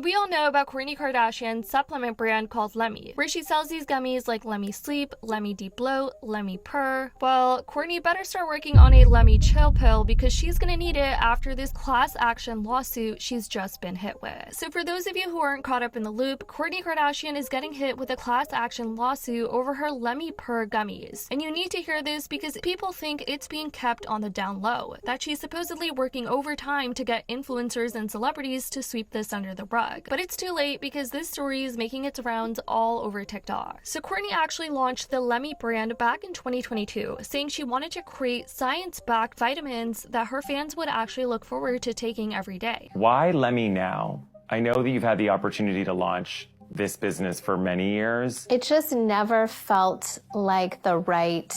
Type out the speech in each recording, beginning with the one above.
we all know about Kourtney Kardashian's supplement brand called Lemme, where she sells these gummies like Lemme Sleep, Lemme Deep Bloat, Lemme Purr. Well, Kourtney better start working on a Lemme Chill pill because she's gonna need it after this class action lawsuit she's just been hit with. So for those of you who aren't caught up in the loop, Kourtney Kardashian is getting hit with a class action lawsuit over her Lemme Purr gummies. And you need to hear this because people think it's being kept on the down low, that she's supposedly working overtime to get influencers and celebrities to sweep this under the rug. But it's too late because this story is making its rounds all over TikTok. So Kourtney actually launched the Lemme brand back in 2022, saying she wanted to create science-backed vitamins that her fans would actually look forward to taking every day. Why Lemme now? I know that you've had the opportunity to launch this business for many years. It just never felt like the right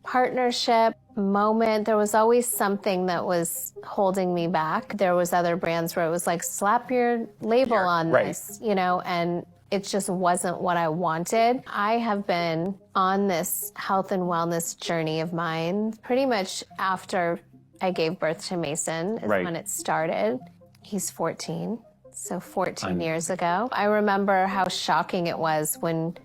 partnership moment. There was always something that was holding me back. There was other brands where it was like, slap your label on this, you know, and it just wasn't what I wanted. I have been on this health and wellness journey of mine pretty much after I gave birth to Mason is when it started. He's 14, so 14 years ago. I remember how shocking it was when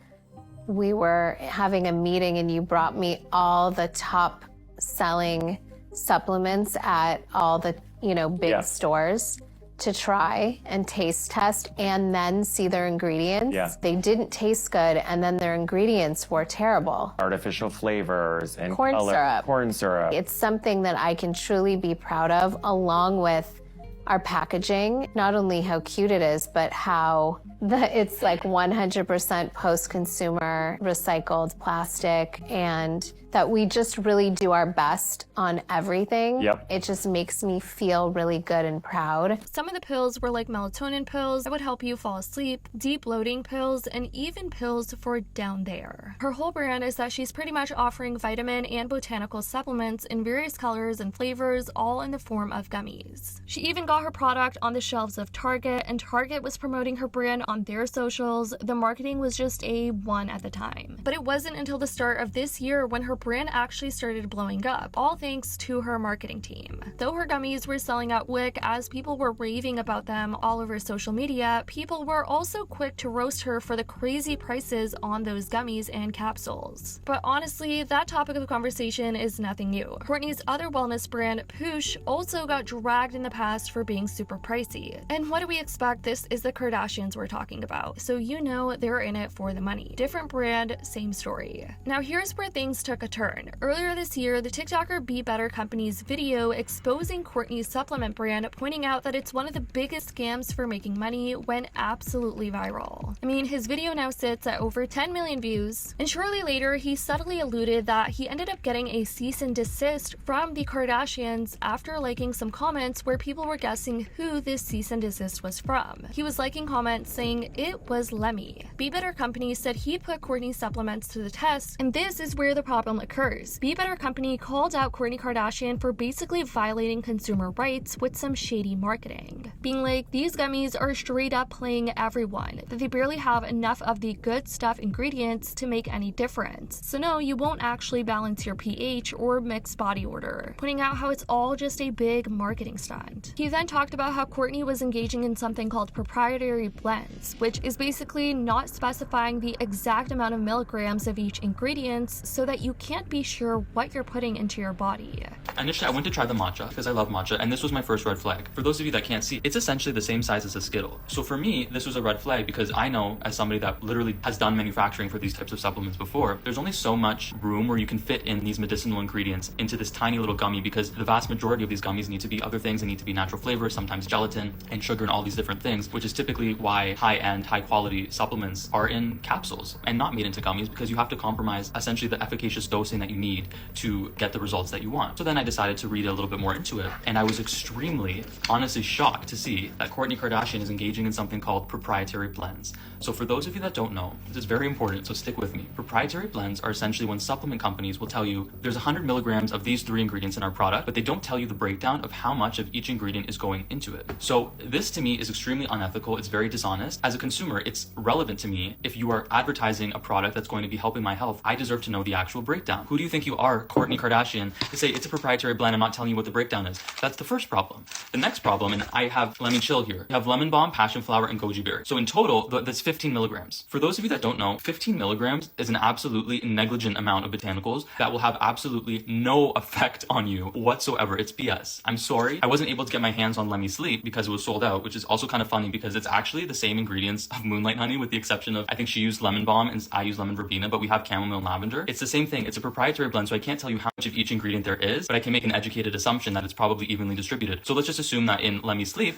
we were having a meeting and you brought me all the top selling supplements at all the, you know, big stores to try and taste test and then see their ingredients. They didn't taste good and then their ingredients were terrible. Artificial flavors and corn syrup. It's something that I can truly be proud of, along with our packaging. Not only how cute it is, but how it's like 100% post-consumer recycled plastic, and that we just really do our best on everything. It just makes me feel really good and proud. Some of the pills were like melatonin pills that would help you fall asleep, deep bloating pills, and even pills for down there. Her whole brand is that she's pretty much offering vitamin and botanical supplements in various colors and flavors, all in the form of gummies. She even got her product on the shelves of Target, and Target was promoting her brand on their socials. The marketing was just A1 at the time. But it wasn't until the start of this year when her brand actually started blowing up, all thanks to her marketing team. Though her gummies were selling out quick as people were raving about them all over social media, people were also quick to roast her for the crazy prices on those gummies and capsules. But honestly, that topic of conversation is nothing new. Kourtney's other wellness brand, Poosh, also got dragged in the past for being super pricey. And what do we expect? This is the Kardashians we're talking about, so you know they're in it for the money. Different brand, same story. Now here's where things took a turn. Earlier this year, the TikToker Be Better Company's video exposing Kourtney's supplement brand, pointing out that it's one of the biggest scams for making money, went absolutely viral. I mean, his video now sits at over 10 million views, and shortly later, he subtly alluded that he ended up getting a cease and desist from the Kardashians after liking some comments where people were guessing who this cease and desist was from. He was liking comments saying it was Lemme. Be Better Company said he put Kourtney's supplements to the test, and this is where the problem occurs. Be Better Company called out Kourtney Kardashian for basically violating consumer rights with some shady marketing, being like, these gummies are straight up playing everyone, that they barely have enough of the good stuff ingredients to make any difference. So no, you won't actually balance your pH or mix body odor, pointing out how it's all just a big marketing stunt. He then talked about how Kourtney was engaging in something called proprietary blends, which is basically not specifying the exact amount of milligrams of each ingredient so that you can't be sure what you're putting into your body. Initially, I went to try the matcha because I love matcha, and this was my first red flag. For those of you that can't see, it's essentially the same size as a Skittle. So for me, this was a red flag because I know, as somebody that literally has done manufacturing for these types of supplements before, there's only so much room where you can fit in these medicinal ingredients into this tiny little gummy, because the vast majority of these gummies need to be other things. They need to be natural flavors, sometimes gelatin and sugar and all these different things, which is typically why high-end, high-quality supplements are in capsules and not made into gummies, because you have to compromise essentially the efficacious dosing that you need to get the results that you want. So then I decided to read a little bit more into it, and I was extremely, honestly shocked to see that Kourtney Kardashian is engaging in something called proprietary blends. So for those of you that don't know, this is very important, so stick with me. Proprietary blends are essentially when supplement companies will tell you there's 100 milligrams of these 3 ingredients in our product, but they don't tell you the breakdown of how much of each ingredient is going into it. So this to me is extremely unethical. It's very dishonest. As a consumer, it's relevant to me. If you are advertising a product that's going to be helping my health, I deserve to know the actual breakdown. breakdown. Who do you think you are, Kourtney Kardashian, to say it's a proprietary blend, I'm not telling you what the breakdown is? That's the first problem. The next problem, and I have Lemon Chill here. You have lemon balm, passion flower, and goji berry. So in total, that's 15 milligrams. For those of you that don't know, 15 milligrams is an absolutely negligent amount of botanicals that will have absolutely no effect on you whatsoever. It's BS. I'm sorry. I wasn't able to get my hands on Lemme Sleep because it was sold out, which is also kind of funny because it's actually the same ingredients of Moonlight Honey with the exception of, I think she used lemon balm and I use lemon verbena, but we have chamomile and lavender. It's the same thing. It's a proprietary blend, so I can't tell you how much of each ingredient there is, but I can make an educated assumption that it's probably evenly distributed. So let's just assume that in Lemme Sleep,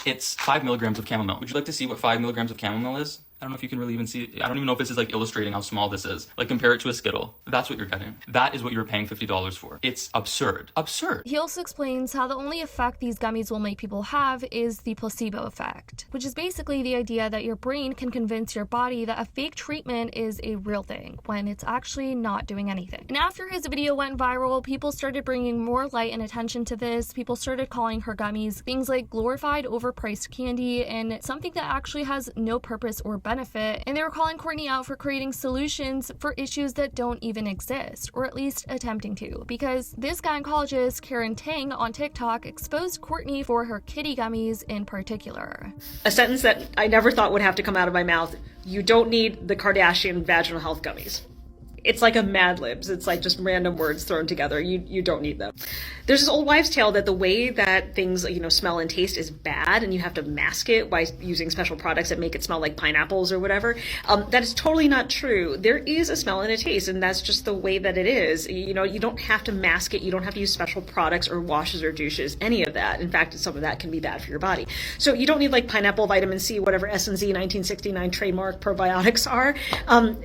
it's 5 milligrams of chamomile. Would you like to see what 5 milligrams of chamomile is? I don't know if you can really even see it. I don't even know if this is like illustrating how small this is. Like compare it to a Skittle. That's what you're getting. That is what you're paying $50 for. It's absurd. Absurd. He also explains how the only effect these gummies will make people have is the placebo effect, which is basically the idea that your brain can convince your body that a fake treatment is a real thing when it's actually not doing anything. And after his video went viral, people started bringing more light and attention to this. People started calling her gummies things like glorified overpriced candy and something that actually has no purpose or benefit, and they were calling Kourtney out for creating solutions for issues that don't even exist, or at least attempting to, because this gynecologist Karen Tang on TikTok exposed Kourtney for her kitty gummies in particular. A sentence that I never thought would have to come out of my mouth: you don't need the Kardashian vaginal health gummies. It's like a Mad Libs. It's like just random words thrown together. You don't need them. There's this old wives' tale that the way that things, smell and taste is bad, and you have to mask it by using special products that make it smell like pineapples or whatever. That is totally not true. There is a smell and a taste, and that's just the way that it is. You don't have to mask it. You don't have to use special products or washes or douches, any of that. In fact, some of that can be bad for your body. So you don't need like pineapple, vitamin C, whatever S&Z 1969 trademark probiotics are.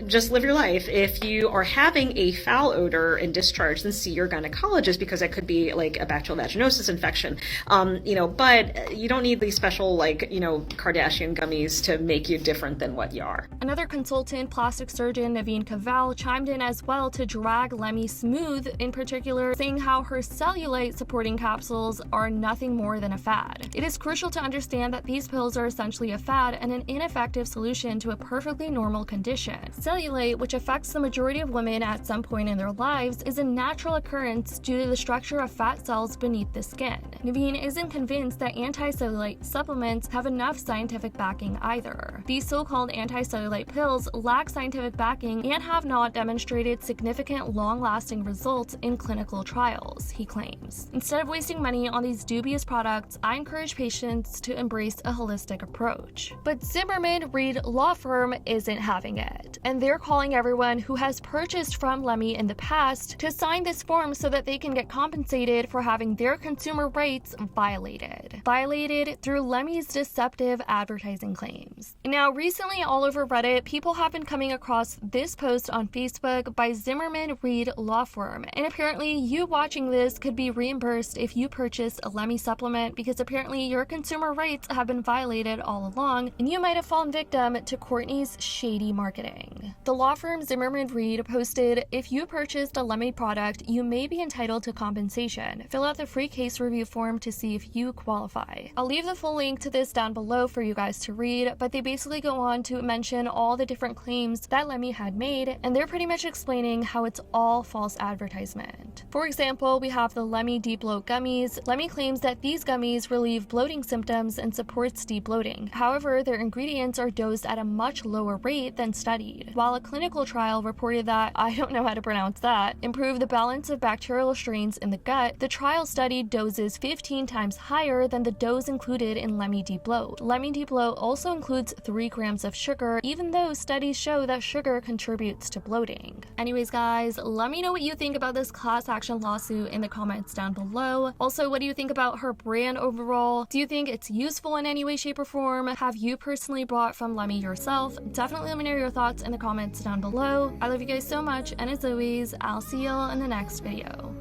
Just live your life. If you are having a foul odor and discharge, then see your gynecologist, because that could be like a bacterial vaginosis infection. But you don't need these special Kardashian gummies to make you different than what you are. Another consultant, plastic surgeon Naveen Kaval, chimed in as well to drag Lemme smooth in particular, saying how her cellulite supporting capsules are nothing more than a fad. It is crucial to understand that these pills are essentially a fad and an ineffective solution to a perfectly normal condition. Cellulite, which affects the majority of women at some point in their lives, is a natural occurrence due to the structure of fat cells beneath the skin. Naveen isn't convinced that anti-cellulite supplements have enough scientific backing either. These so-called anti-cellulite pills lack scientific backing and have not demonstrated significant long-lasting results in clinical trials, he claims. Instead of wasting money on these dubious products, I encourage patients to embrace a holistic approach. But Zimmerman Reed Law Firm isn't having it, and they're calling everyone who has purchased from Lemme in the past to sign this form so that they can get compensated for having their consumer rights violated. Violated through Lemme's deceptive advertising claims. Now, recently all over Reddit, people have been coming across this post on Facebook by Zimmerman Reed Law Firm, and apparently you watching this could be reimbursed if you purchase a Lemme supplement, because apparently your consumer rights have been violated all along, and you might have fallen victim to Kourtney's shady marketing. The law firm Zimmerman Reed posted, if you purchased a Lemme product, you may be entitled to compensation. Fill out the free case review form to see if you qualify. I'll leave the full link to this down below for you guys to read, but they basically go on to mention all the different claims that Lemme had made, and they're pretty much explaining how it's all false advertisement. For example, we have the Lemme Deep Bloat gummies. Lemme claims that these gummies relieve bloating symptoms and supports deep bloating. However, their ingredients are dosed at a much lower rate than studied. While a clinical trial reported that, I don't know how to pronounce that, improved the balance of bacterial strains in the gut, the trial studied doses 15 times higher than the dose included in Lemme Deep Bloat. Lemme Deep Bloat also includes 3 grams of sugar, even though studies show that sugar contributes to bloating. Anyways guys, let me know what you think about this class action lawsuit in the comments down below. Also, what do you think about her brand overall? Do you think it's useful in any way, shape, or form? Have you personally bought from Lemme yourself? Definitely let me know your thoughts in the comments down below. I love you guys so much, and as always, I'll see y'all in the next video.